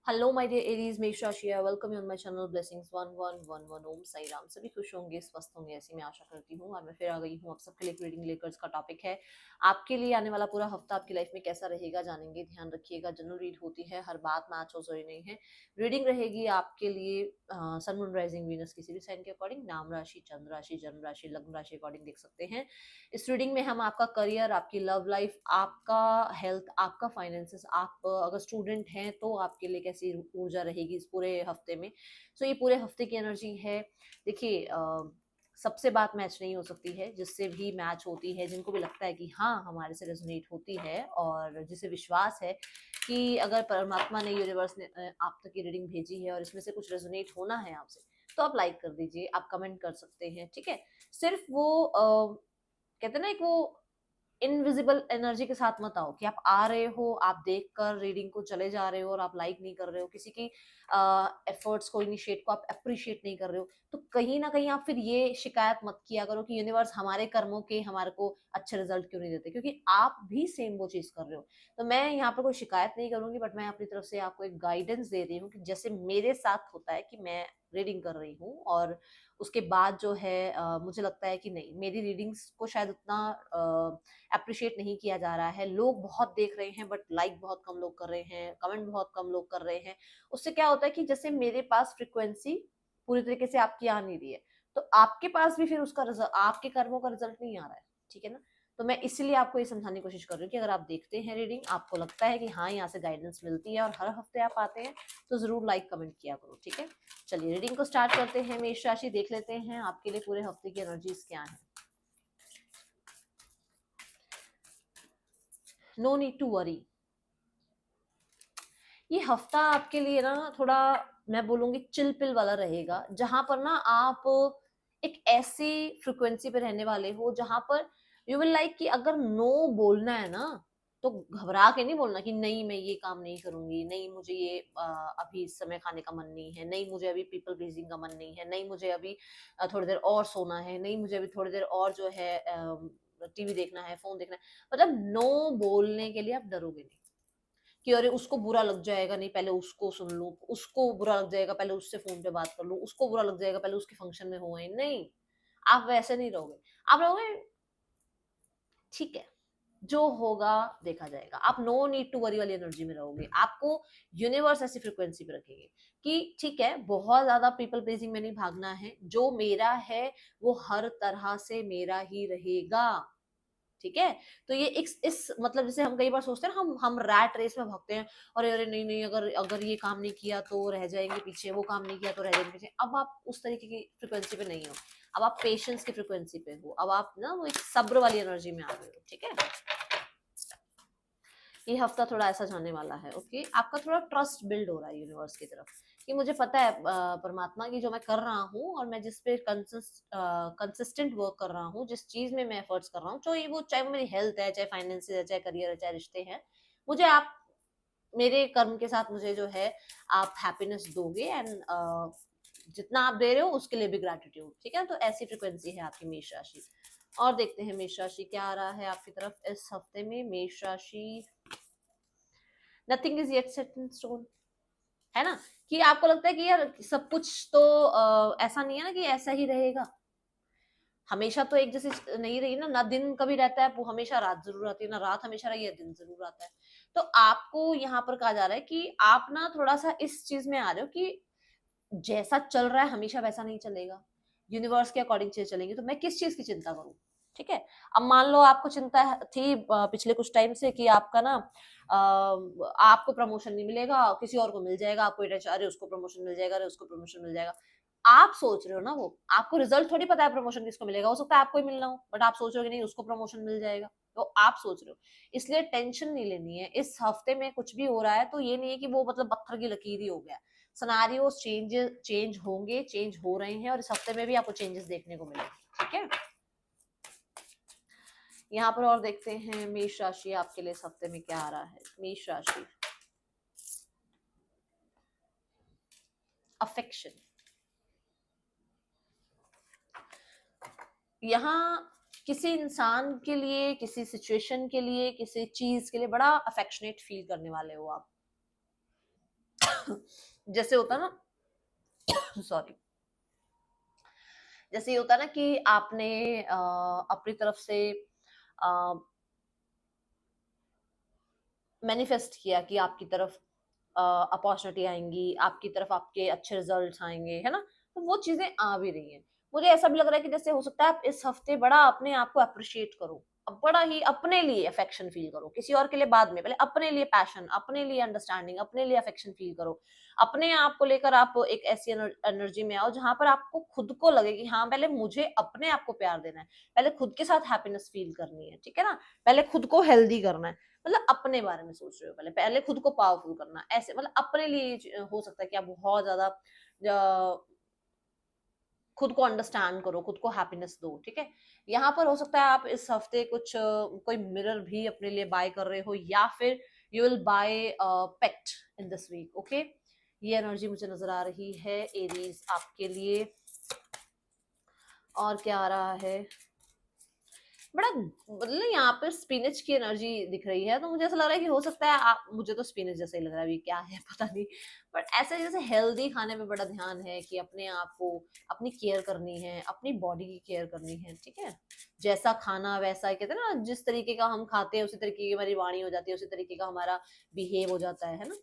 Hello my dear Aries, मेष राशि है। Welcome you on my channel blessings 1111 ओम साई राम। सभी खुश होंगे, स्वस्थ होंगे, ऐसी मैं आशा करती हूँ। और मैं फिर आ गई हूँ आप सबके लिए रीडिंग लेकर। इसका टॉपिक है आपके लिए आने वाला पूरा हफ्ता आपकी लाइफ में कैसा रहेगा, जानेंगे। ध्यान रखिएगा, जनरल रीड होती है, हर बात मैच हो जरूरी नहीं है। रीडिंग रहेगी आपके लिए सन मून राइजिंग वीनस किसी भी साइन के अकॉर्डिंग, नाम राशि, चंद्र राशि, जन्म राशि, लग्न राशि अकॉर्डिंग देख सकते हैं। इस रीडिंग में हम आपका करियर, आपकी लव लाइफ, आपका हेल्थ, आपका फाइनेंसेस, आप अगर स्टूडेंट हैं तो आपके लिए कैसी ऊर्जा रहेगी इस पूरे हफ्ते में। सो ये पूरे हफ्ते की एनर्जी है। देखिए, सबसे बात मैच नहीं हो सकती है, जिससे भी मैच होती है, जिनको भी लगता है कि हाँ हमारे से रेजोनेट होती है, और जिसे विश्वास है कि अगर परमात्मा ने, यूनिवर्स ने आप तक ये रीडिंग भेजी है और इसमें से कुछ रेजोनेट होना है आपसे, तो आप लाइक कर दीजिए, आप कमेंट कर सकते हैं। ठीक है, सिर्फ वो कहते हैं ना, एक वो इनविजिबल एनर्जी के साथ मत आओ कि आप आ रहे हो, आप देखकर रीडिंग को चले जा रहे हो और आप लाइक नहीं कर रहे हो, किसी की एफर्ट्स को, इनिशिएट को आप अप्रिशिएट नहीं कर रहे हो। तो कहीं ना कहीं आप फिर ये शिकायत मत किया करो कि यूनिवर्स हमारे कर्मों के हमारे को अच्छे रिजल्ट क्यों नहीं देते, क्योंकि आप भी सेम वो चीज कर रहे हो। तो मैं यहाँ पर कोई शिकायत नहीं करूंगी, बट मैं अपनी तरफ से आपको एक गाइडेंस दे रही हूँ कि जैसे मेरे साथ होता है कि मैं रीडिंग कर रही हूँ, और उसके बाद जो है मुझे लगता है कि नहीं, मेरी रीडिंग्स को शायद उतना अप्रिशिएट नहीं किया जा रहा है। लोग बहुत देख रहे हैं बट लाइक बहुत कम लोग कर रहे हैं, कमेंट बहुत कम लोग कर रहे हैं। उससे क्या होता है कि जैसे मेरे पास फ्रिक्वेंसी पूरी तरीके से आपकी आ नहीं रही है, तो आपके पास भी फिर उसका रिजल्ट, आपके कर्मों का रिजल्ट नहीं आ रहा है। ठीक है ना। तो मैं इसलिए आपको ये समझाने की कोशिश कर रही हूँ कि अगर आप देखते हैं रीडिंग, आपको लगता है कि हाँ यहाँ से गाइडेंस मिलती है और हर हफ्ते आप आते हैं, तो जरूर लाइक कमेंट किया करो। ठीक है, चलिए रीडिंग को स्टार्ट करते हैं। मेष राशि देख लेते हैं आपके लिए पूरे हफ्ते की एनर्जीज क्या है। No need to worry. ये हफ्ता आपके लिए ना थोड़ा, मैं बोलूंगी चिल पिल वाला रहेगा, जहां पर ना आप एक ऐसी फ्रिक्वेंसी पे रहने वाले हो जहां पर यू विल लाइक कि अगर नो बोलना है ना, तो घबरा के नहीं बोलना कि नहीं मैं ये काम नहीं करूंगी, नहीं मुझे ये अभी इस समय खाने का मन नहीं है, नहीं मुझे अभी पीपल प्लीजिंग का मन नहीं है, नहीं मुझे अभी थोड़ी देर और सोना है, नहीं मुझे अभी थोड़ी देर और जो है टीवी देखना है, फोन देखना है। मतलब नो बोलने के लिए आप डरोगे नहीं कि अरे उसको बुरा लग जाएगा, नहीं पहले उसको सुन लूं, उसको बुरा लग जाएगा पहले उससे फोन पे बात कर लूं, उसको बुरा लग जाएगा पहले उसके फंक्शन में हुए। नहीं, आप वैसे नहीं रहोगे। आप रहोगे ठीक है, जो होगा देखा जाएगा। आप नो नीड टू वरी वाली एनर्जी में रहोगे। आपको यूनिवर्स ऐसी फ्रिक्वेंसी पे रखेंगे कि ठीक है, बहुत ज्यादा पीपल प्लीजिंग में नहीं भागना है, जो मेरा है वो हर तरह से मेरा ही रहेगा। ठीक है, तो ये इस मतलब जैसे हम कई बार सोचते हैं ना, हम रैट रेस में भागते हैं, और अरे नहीं नहीं, अगर अगर ये काम नहीं किया तो रह जाएंगे पीछे, वो काम नहीं किया तो रह जाएंगे पीछे। अब आप उस तरीके की फ्रिक्वेंसी पे नहीं हो, अब आप पेशेंस की फ्रिक्वेंसी पे हो, अब आप ना वो एक सब्र वाली एनर्जी में आ गए हो। ठीक है, ये हफ्ता थोड़ा ऐसा जाने वाला है। ओके, आपका थोड़ा ट्रस्ट बिल्ड हो रहा है यूनिवर्स की तरफ कि मुझे पता है परमात्मा की जो मैं कर रहा हूँ, और मैं जिस पे कंसिस्टेंट वर्क कर रहा हूँ, जिस चीज में मैं एफर्ट्स कर रहा हूँ, चाहे वो मेरी हेल्थ है, चाहे फाइनेंस है, चाहे करियर है, चाहे रिश्ते हैं, मुझे आप मेरे कर्म के साथ मुझे जो है आप हैप्पीनेस दोगे, एंड जितना आप दे रहे हो उसके लिए भी ग्रेटिट्यूड। ठीक है, तो ऐसी फ्रिक्वेंसी है आपकी मेष राशि। और देखते हैं मेष राशि क्या आ रहा है आपकी तरफ इस हफ्ते में। मेष राशि, nothing is yet set in stone, है ना, कि आपको लगता है कि यार सब कुछ तो ऐसा नहीं है ना कि ऐसा ही रहेगा, हमेशा तो एक जैसे नहीं रही ना, ना दिन कभी रहता है, वो हमेशा रात जरूर आती है, ना रात हमेशा रही है, दिन जरूर आता है। तो आपको यहाँ पर कहा जा रहा है कि आप ना थोड़ा सा इस चीज में आ रहे हो कि जैसा चल रहा है हमेशा वैसा नहीं चलेगा, यूनिवर्स के अकॉर्डिंग चीज चलेंगी, तो मैं किस चीज की चिंता करूं। ठीक है, अब मान लो आपको चिंता थी पिछले कुछ टाइम से कि आपका ना आपको प्रमोशन नहीं मिलेगा, किसी और को मिल जाएगा, आपको टेंशन, अरे उसको प्रमोशन मिल जाएगा, अरे उसको प्रमोशन मिल जाएगा। आप सोच रहे हो ना, वो आपको रिजल्ट थोड़ी पता है प्रमोशन किसको मिलेगा, हो सकता है आपको ही मिलना हो, बट आप सोच रहे हो कि नहीं उसको प्रमोशन मिल जाएगा, तो आप सोच रहे हो। इसलिए टेंशन नहीं लेनी है। इस हफ्ते में कुछ भी हो रहा है तो ये नहीं है कि वो मतलब पत्थर की लकीर ही हो गया। सिनेरियोस चेंज होंगे, चेंज हो रहे हैं, और इस हफ्ते में भी आपको चेंजेस देखने को मिलेंगे। ठीक है, यहाँ पर और देखते हैं मेष राशि आपके लिए इस हफ्ते में क्या आ रहा है। मेष राशि, अफेक्शन, यहाँ किसी इंसान के लिए, किसी सिचुएशन के लिए, किसी चीज के लिए बड़ा अफेक्शनेट फील करने वाले हो आप। जैसे होता है ना, सॉरी, जैसे ये होता है ना कि आपने अपनी तरफ से मैनिफेस्ट किया कि आपकी तरफ अपॉर्चुनिटी आएंगी, आपकी तरफ आपके अच्छे रिजल्ट्स आएंगे, है ना? तो वो चीजें आ भी रही हैं। मुझे ऐसा भी लग रहा है कि जैसे हो सकता है आप इस हफ्ते बड़ा अपने आप को अप्रिशिएट करो, अब बड़ा ही अपने लिए अफेक्शन फील करो, किसी और के लिए बाद में, पहले अपने लिए पैशन, अपने लिए अंडरस्टैंडिंग, अपने लिए अफेक्शन फील करो। अपने आप को लेकर आप एक ऐसी एनर्जी में आओ जहां पर आपको खुद को लगे कि हाँ, पहले मुझे अपने आप को प्यार देना है, पहले खुद के साथ हैप्पीनेस फील करनी है, ठीक है ना? पहले खुद को हेल्दी करना है, मतलब अपने बारे में सोच रहे हो, पहले पहले खुद को पावरफुल करना, ऐसे मतलब अपने लिए हो सकता है कि आप बहुत ज्यादा खुद को अंडरस्टैंड करो, खुद को हैप्पीनेस दो, ठीक है? यहाँ पर हो सकता है आप इस हफ्ते कुछ कोई मिरर भी अपने लिए बाय कर रहे हो, या फिर you will buy pet in this week, okay? ये एनर्जी मुझे नजर आ रही है एरीज आपके लिए। और क्या आ रहा है? बड़ा मतलब यहाँ पे स्पिनच की एनर्जी दिख रही है, तो मुझे ऐसा लग रहा है कि हो सकता है आप, मुझे तो स्पिनच जैसा ही लग रहा है, अभी क्या है पता नहीं, बट ऐसे जैसे हेल्दी खाने में बड़ा ध्यान है कि अपने आप को, अपनी केयर करनी है, अपनी बॉडी की केयर करनी है, ठीक है? जैसा खाना वैसा, कहते हैं ना, जिस तरीके का हम खाते हैं उसी तरीके की हमारी वाणी हो जाती है, उसी तरीके का हमारा बिहेव हो जाता है ना?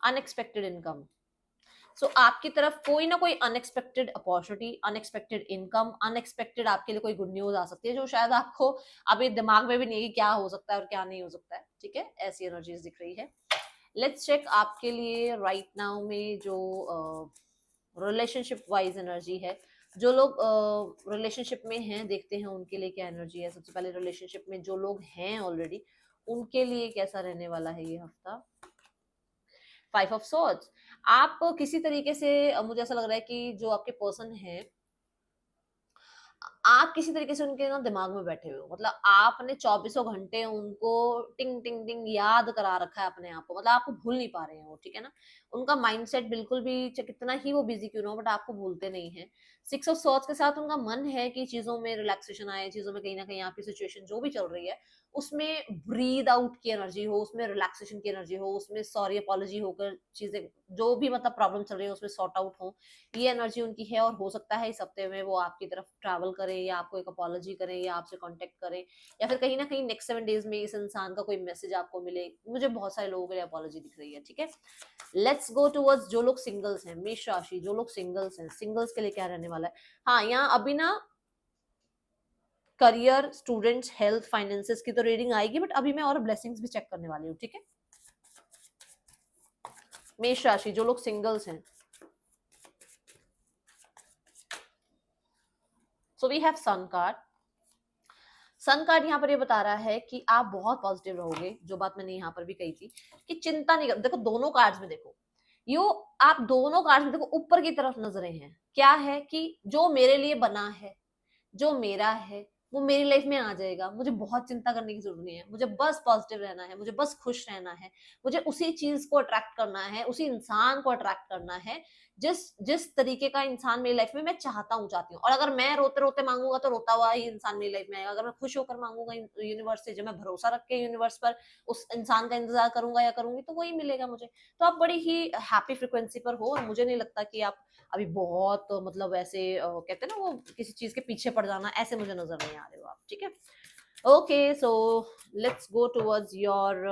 अनएक्सपेक्टेड इनकम, सो आपकी तरफ कोई ना कोई unexpected opportunity, unexpected income, unexpected आपके लिए कोई गुड न्यूज आ सकती है, जो शायद आपको अभी दिमाग में भी नहीं है कि क्या हो सकता है और क्या नहीं हो सकता है, ठीक है? ऐसी एनर्जीज दिख रही है। लेट्स चेक आपके लिए राइट नाउ में जो रिलेशनशिप वाइज एनर्जी है, जो लोग रिलेशनशिप में हैं, देखते हैं उनके लिए क्या एनर्जी है। सबसे पहले रिलेशनशिप में जो लोग हैं ऑलरेडी, उनके लिए कैसा रहने वाला है ये हफ्ता? 5 ऑफ सॉर्ड्स। आप किसी तरीके से मुझे ऐसा लग रहा है कि जो आपके पर्सन है, आप किसी तरीके से उनके ना दिमाग में बैठे हुए हो, मतलब आपने चौबीसों घंटे उनको टिंग टिंग टिंग याद करा रखा है अपने आप को, मतलब आपको भूल नहीं पा रहे हैं वो, ठीक है ना? उनका माइंडसेट बिल्कुल भी, चाहे कितना ही वो बिजी क्यों ना हो, बट आपको भूलते नहीं है। 6 ऑफ सॉर्ड्स के साथ उनका मन है कि चीजों में रिलैक्सेशन आए, चीजों में कहीं ना कहीं आपकी सिचुएशन जो भी चल रही है उसमें ब्रीद आउट की एनर्जी हो, उसमें रिलैक्सेशन की एनर्जी हो, उसमें सॉरी अपॉलॉजी होकर चीजें, जो भी मतलब प्रॉब्लम चल रही है उसमें सॉर्ट आउट हो। ये एनर्जी उनकी है, और हो सकता है इस हफ्ते में वो आपकी तरफ ट्रैवल करें, या आपको एक अपॉलॉजी करें, या आपसे कांटेक्ट करें, या फिर कहीं ना कहीं नेक्स्ट 7 डेज में इस इंसान का कोई मैसेज आपको मिले। मुझे बहुत सारे लोगों के लिए अपॉलॉजी दिख रही है, ठीक है? लेट्स गो टूवर्ड्स जो लोग सिंगल्स हैं, मेष राशि, जो लोग सिंगल्स हैं, सिंगल्स के लिए क्या रहने वाला है? हाँ, यहाँ अभी ना करियर, स्टूडेंट्स, हेल्थ, फाइनेंसेस की तो रीडिंग आएगी, बट अभी मैं और ब्लेसिंग्स भी चेक करने वाली हूँ, ठीक है? मेष राशि, जो लोग सिंगल्स हैं, so we have sun card. Sun card यहाँ पर ये बता रहा है कि आप बहुत पॉजिटिव रहोगे, जो बात मैंने यहाँ पर भी कही थी कि चिंता नहीं कर, देखो दोनों कार्ड्स में देखो, यो आप दोनों कार्ड्स में देखो, ऊपर की तरफ नजरें हैं, क्या है कि जो मेरे लिए बना है, जो मेरा है, वो मेरी लाइफ में आ जाएगा, मुझे बहुत चिंता करने की जरूरत नहीं है, मुझे बस पॉजिटिव रहना है, मुझे बस खुश रहना है, मुझे उसी चीज को अट्रैक्ट करना है, उसी इंसान को अट्रैक्ट करना है, जिस जिस तरीके का इंसान मेरी लाइफ में मैं चाहती हूँ। और अगर मैं रोते रोते मांगूंगा तो रोता हुआ ही इंसान मेरी लाइफ में आएगा, अगर मैं खुश होकर मांगूंगा यूनिवर्स से, जब मैं भरोसा रख के यूनिवर्स पर उस इंसान का इंतजार करूंगा या करूंगी, तो वही मिलेगा मुझे। तो आप बड़ी ही हैप्पी फ्रिक्वेंसी पर हो, और मुझे नहीं लगता कि आप अभी बहुत मतलब ऐसे कहते हैं ना वो किसी चीज के पीछे पड़ जाना, ऐसे मुझे नजर नहीं आ रहे हो आप, ठीक है? Okay, so let's go towards your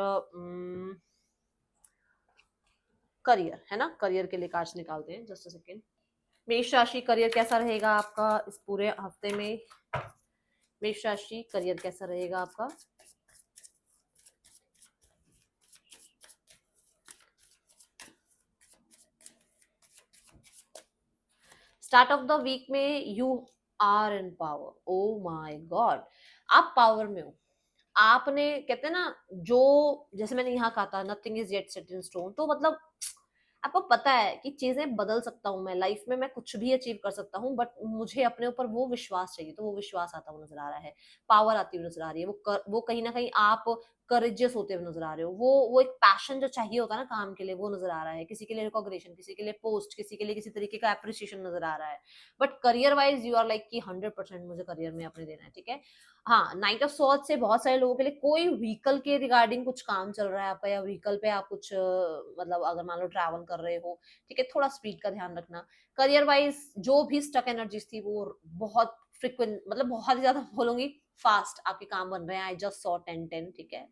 career, है ना? करियर के लिए कार्ड्स निकालते हैं, जस्ट अ सेकेंड। मेष राशि, करियर कैसा रहेगा आपका इस पूरे हफ्ते में? मेष राशि, करियर कैसा रहेगा आपका? स्टार्ट ऑफ द वीक में you are in power, oh my god, आप पावर में हो। आपने, कहते हैं ना, जो, जैसे मैंने यहाँ कहा था, nothing is yet set in stone, तो मतलब आपको पता है कि चीजें बदल सकता हूँ मैं लाइफ में, मैं कुछ भी अचीव कर सकता हूँ, बट मुझे अपने ऊपर वो विश्वास चाहिए, तो वो विश्वास आता हुआ नजर आ रहा है, पावर आती हुई नजर आ रही है, वो कहीं ना कहीं आप करेजियस होते हुए नजर आ रहे हो, वो एक पैशन जो चाहिए होता है ना काम के लिए, वो नजर आ रहा है, किसी के लिए रिकॉग्निशन, किसी के लिए पोस्ट, किसी के लिए किसी तरीके का अप्रिसिएशन नजर आ रहा है। But career wise you are like कि 100% मुझे करियर में अपने देना है, ठीक है। हाँ, नाइट ऑफ सॉर्ड से बहुत सारे लोगों के लिए कोई व्हीकल के रिगार्डिंग कुछ काम चल रहा है आपका, या व्हीकल पे आप कुछ मतलब अगर मान लो ट्रैवल कर रहे हो, ठीक है, थोड़ा स्पीड का ध्यान रखना। करियर वाइज जो भी स्टक एनर्जीज थी वो बहुत फ्रिक्वेंट, मतलब बहुत ही ज्यादा बोलूंगी फास्ट आपके काम बन रहे हैं। आई जस्ट सॉ 10-10, ठीक है,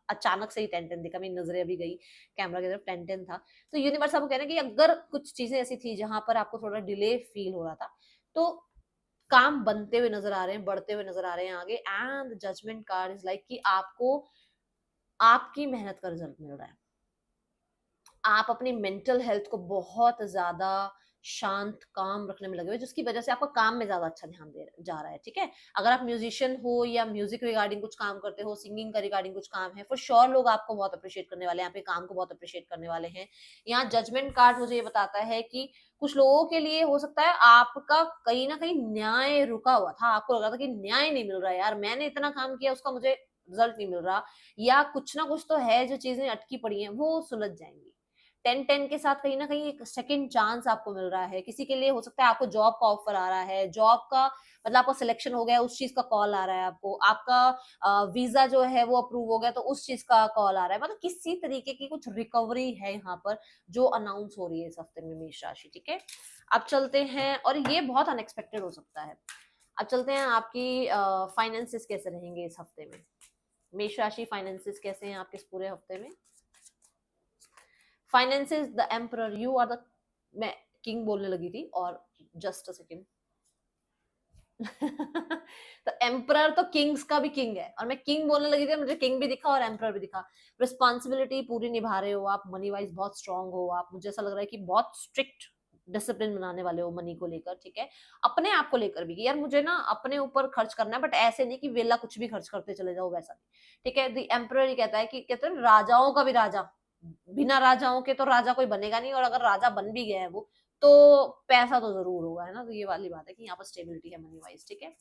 अचानक से ही 10-10 दिखा, मेरी नजरें अभी गई कैमरा की तरफ, 10-10 था। तो यूनिवर्स आपको कह रहे हैं कि अगर कुछ चीजें ऐसी थी जहां पर आपको थोड़ा डिले फील हो रहा था, तो काम बनते हुए नजर आ रहे हैं, बढ़ते हुए नजर आ रहे हैं आगे। And judgement card is like कि आपको आपकी मेहनत का रिजल्ट मिल रहा है। आप अपनी मेंटल हेल्थ को बहुत ज्यादा शांत काम रखने में लगे हुए, जिसकी वजह से आपका काम में ज्यादा अच्छा ध्यान दे जा रहा है, ठीक है। अगर आप म्यूजिशियन हो या म्यूजिक रिगार्डिंग कुछ काम करते हो, सिंगिंग का रिगार्डिंग कुछ काम है, फॉर श्योर लोग आपको बहुत अप्रिशिएट करने वाले हैं, आपके काम को बहुत अप्रिशिएट करने वाले हैं। यहाँ जजमेंट कार्ड मुझे ये बताता है कि कुछ लोगों के लिए हो सकता है आपका कहीं ना कहीं न्याय रुका हुआ था, आपको लग रहा था कि न्याय नहीं मिल रहा है यार, मैंने इतना काम किया उसका मुझे रिजल्ट नहीं मिल रहा, या कुछ ना कुछ तो है जो चीजें अटकी पड़ी हैं, वो सुलझ जाएंगी। 10-10 के साथ कहीं ना कहीं एक सेकंड चांस आपको मिल रहा है। किसी के लिए हो सकता है आपको जॉब का ऑफर आ रहा है, जॉब का मतलब आपका सिलेक्शन हो गया, उस चीज का कॉल आ रहा है आपको, आपका वीजा जो है वो अप्रूव हो गया तो उस चीज का कॉल आ रहा है, मतलब किसी तरीके की कुछ रिकवरी है यहाँ पर जो अनाउंस हो रही है इस हफ्ते में मेष राशि, ठीक है। अब चलते हैं, और ये बहुत अनएक्सपेक्टेड हो सकता है। अब चलते हैं आपकी फाइनेंसेस कैसे रहेंगे इस हफ्ते में। मेष राशि फाइनेंसेस कैसे हैं आपके इस पूरे हफ्ते में। Finances the emperor, you are the, मैं किंग बोलने लगी थी और जस्ट अ सेकेंड तो एम्परर तो किंग्स का भी किंग है, और मैं किंग बोलने लगी थी, मुझे किंग भी दिखा और एम्परर भी दिखा। रिस्पॉन्सिबिलिटी पूरी निभा रहे हो आप, मनी वाइज बहुत स्ट्रांग हो आप, मुझे ऐसा लग रहा है कि बहुत स्ट्रिक्ट डिसिप्लिन बनाने वाले हो मनी को लेकर, ठीक है। अपने आप को लेकर भी कि यार मुझे ना अपने ऊपर खर्च करना है, बट ऐसे नहीं कि वेला कुछ भी खर्च करते चले जाओ, वैसा नहीं, ठीक है। द एम्परर ही कहता है कि कहते हैं राजाओं का भी राजा, बिना राजाओं के तो राजा कोई बनेगा नहीं, और अगर राजा बन भी गया है वो, तो पैसा तो जरूर होगा, है ना। तो ये वाली बात है कि यहाँ पर स्टेबिलिटी है मनी वाइज, ठीक है।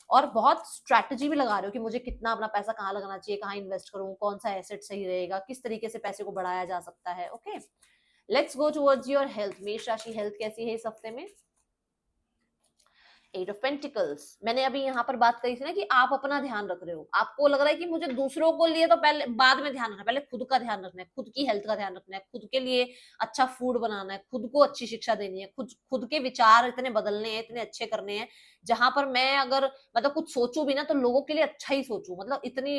और बहुत स्ट्रैटेजी भी लगा रहे हो कि मुझे कितना अपना पैसा कहाँ लगाना चाहिए, कहाँ इन्वेस्ट करूँ, कौन सा एसेट सही रहेगा, किस तरीके से पैसे को बढ़ाया जा सकता है, okay. Let's go towards your health. मेष राशि हेल्थ कैसी है इस हफ्ते में। 8 ऑफ पेंटिकल्स, मैंने अभी यहाँ पर बात कही थी ना कि आप अपना ध्यान रख रहे हो, आपको लग रहा है कि मुझे दूसरों को लिए तो पहले बाद में ध्यान रखना है, पहले खुद का ध्यान रखना है, खुद की हेल्थ का ध्यान रखना है, खुद के लिए अच्छा फूड बनाना है, खुद को अच्छी शिक्षा देनी है, खुद खुद के विचार इतने बदलने हैं, इतने अच्छे करने हैं, जहां पर मैं अगर मतलब कुछ सोचूं भी ना तो लोगों के लिए अच्छा ही सोचूं, मतलब इतनी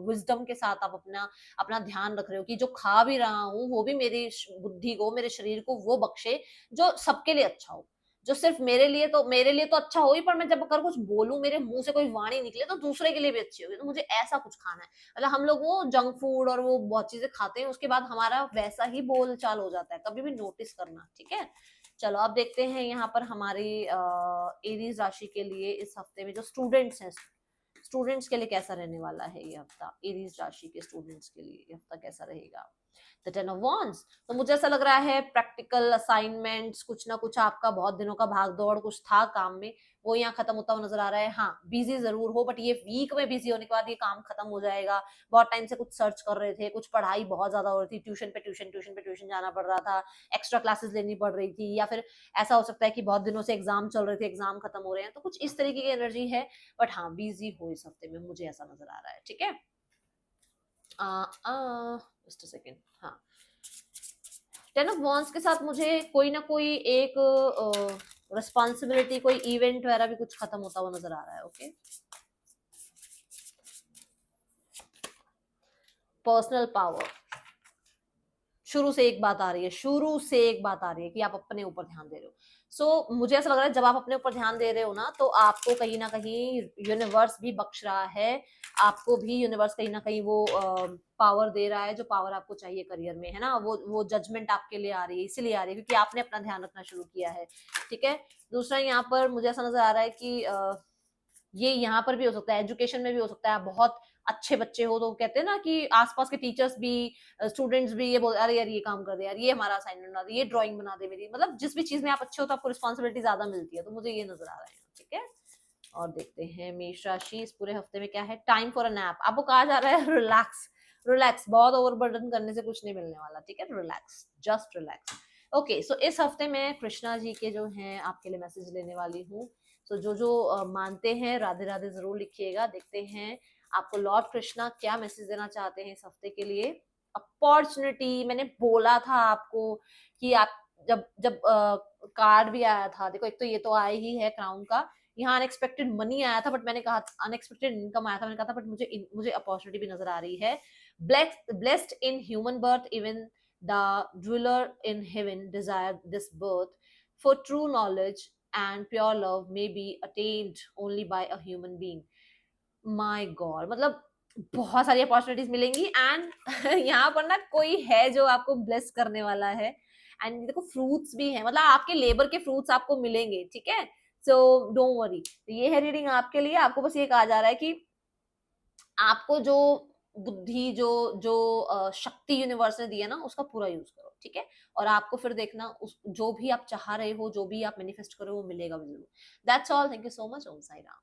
विजडम के साथ आप अपना अपना ध्यान रख रहे हो कि जो खा भी रहा हूँ वो भी मेरी बुद्धि को, मेरे शरीर को वो बख्शे जो सबके लिए अच्छा हो, जो सिर्फ मेरे लिए तो अच्छा हो ही, पर मैं जब अगर कुछ बोलूं, मेरे मुंह से कोई वाणी निकले तो दूसरे के लिए भी अच्छी होगी, तो मुझे ऐसा कुछ खाना है। मतलब हम लोग वो जंक फूड और वो बहुत चीजें खाते हैं, उसके बाद हमारा वैसा ही बोल चाल हो जाता है, कभी भी नोटिस करना, ठीक है। चलो अब देखते हैं यहाँ पर हमारी एरीज राशि के लिए इस हफ्ते में जो स्टूडेंट्स हैं, स्टूडेंट्स के लिए कैसा रहने वाला है ये हफ्ता। एरीज राशि के स्टूडेंट्स के लिए ये हफ्ता कैसा रहेगा। द 10 ऑफ wands, तो मुझे ऐसा लग रहा है प्रैक्टिकल असाइनमेंट्स, कुछ ना कुछ आपका बहुत दिनों का भाग दौड़ कुछ था काम में, वो यहाँ खत्म होता हुआ नजर आ रहा है। हाँ, बिजी जरूर हो, बट ये वीक में बिजी होने के बाद ये काम खत्म हो जाएगा। बहुत टाइम से कुछ सर्च कर रहे थे, कुछ पढ़ाई बहुत ज्यादा हो रही थी, ट्यूशन जाना पड़ रहा था, एक्स्ट्रा क्लासेस लेनी पड़ रही थी, या फिर ऐसा हो सकता है कि बहुत दिनों से एग्जाम चल रहे थे, एग्जाम खत्म हो रहे हैं, तो कुछ इस तरीके की एनर्जी है। बट हाँ, बिजी हो इस हफ्ते में, मुझे ऐसा नजर आ रहा है, ठीक है। जस्ट अ सेकेंड, हाँ। 10 ऑफ wands के साथ मुझे कोई ना कोई एक रिस्पॉन्सिबिलिटी, कोई इवेंट वगैरह भी कुछ खत्म होता हुआ नजर आ रहा है, ओके। पर्सनल पावर, शुरू से एक बात आ रही है, शुरू से एक बात आ रही है कि आप अपने ऊपर ध्यान दे रहे हो। मुझे ऐसा लग रहा है जब आप अपने ऊपर ध्यान दे रहे हो ना, तो आपको कहीं ना कहीं यूनिवर्स भी बख्श रहा है, आपको भी यूनिवर्स कहीं ना कहीं वो पावर दे रहा है जो पावर आपको चाहिए करियर में, है ना। वो जजमेंट आपके लिए आ रही है, इसीलिए आ रही है क्योंकि आपने अपना ध्यान रखना शुरू किया है, ठीक है। दूसरा यहाँ पर मुझे ऐसा नजर आ रहा है कि ये यहाँ पर भी हो सकता है, एजुकेशन में भी हो सकता है, आप बहुत अच्छे बच्चे हो तो कहते हैं ना कि आसपास के टीचर्स भी, स्टूडेंट्स भी ये बोल, अरे यार ये काम कर दे, यार ये हमारा असाइनमेंट बना दे, ये ड्राइंग बना दे मेरी, मतलब जिस भी चीज में आप अच्छे हो तो आपको रिस्पॉन्सिबिलिटी ज्यादा मिलती है, तो मुझे ये नजर आ रहा है, ठीक है। और देखते हैं मेष राशि इस पूरे हफ्ते में क्या है। टाइम फॉर अ नैप, आपको कहा जा रहा है रिलैक्स, रिलैक्स, बहुत ओवरबर्डन करने से कुछ नहीं मिलने वाला, ठीक है, रिलैक्स, जस्ट रिलैक्स। ओके, सो इस हफ्ते मैं कृष्णा जी के जो हैं आपके लिए मैसेज लेने वाली हूँ। सो जो जो मानते हैं राधे राधे जरूर लिखिएगा, देखते हैं आपको लॉर्ड कृष्णा क्या मैसेज देना चाहते हैं इस हफ्ते के लिए। अपॉर्चुनिटी, मैंने बोला था आपको कि आप जब जब कार्ड भी आया था, देखो एक तो ये तो आया ही है क्राउन का, यहाँ अनएक्सपेक्टेड मनी आया था, बट मैंने कहा अनएक्सपेक्टेड इनकम आया था, मैंने कहा था बट मुझे अपॉर्चुनिटी भी नजर आ रही है। Blessed in human birth, even the dweller in heaven desire this birth, for true knowledge and pure love may be attained only by a human being. My god, मतलब बहुत सारी अपॉर्चुनिटीज मिलेंगी एंड यहाँ पर ना कोई है जो आपको ब्लेस करने वाला है। एंड देखो फ्रूट्स भी है, मतलब आपके लेबर के फ्रूट्स आपको मिलेंगे, ठीक है। सो डोंट वरी, ये है रीडिंग आपके लिए। आपको बस ये कहा जा रहा है कि आपको जो बुद्धि, जो जो शक्ति यूनिवर्स ने दी है ना, उसका पूरा यूज करो, ठीक है। और आपको फिर देखना उस जो भी आप चाह रहे हो, जो भी आप मैनिफेस्ट करो, वो मिलेगा भी जरूर। That's all, thank you so much, Om Sai Ram.